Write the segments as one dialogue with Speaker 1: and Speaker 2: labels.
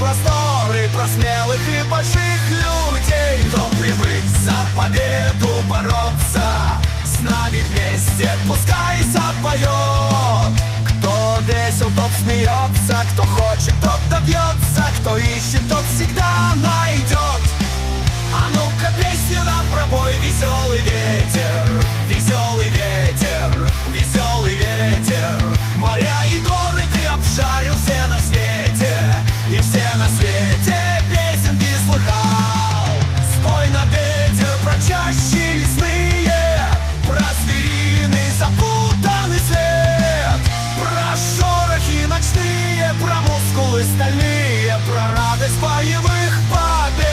Speaker 1: Просторы, про смелых и больших людей, кто привык за победу бороться, с нами вместе пускай запоет. Кто весел, тот смеется, кто хочет, тот добьется, кто ищет, тот всегда найдет. А ну-ка песню нам пропой, веселый ветер, веселый ветер, веселый ветер. Моря и горы ты обшарил все на свете, и все на свете песенки слыхал. Спой на ветер про чащи лесные, про звериный запутанный свет, про шорохи ночные, про мускулы стальные, про радость боевых побед.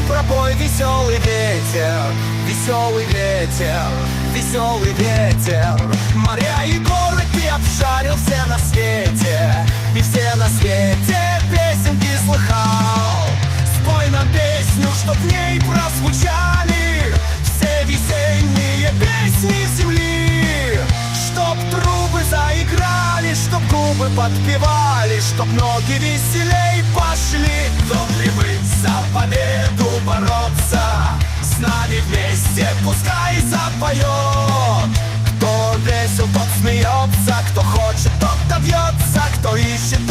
Speaker 1: Пропой, веселый ветер, веселый ветер, веселый ветер. Моря и горы ты обшарил все на свете, и все на свете песенки слыхал. Спой нам песню, чтоб в ней прозвучали все весенние песни земли, чтоб трубы заиграли, чтоб губы подпевали, чтоб ноги веселей пошли. Кто привык за победу бороться, с нами вместе пускай запоет. Кто весел, тот смеется, кто хочет, тот добьется, кто ищет,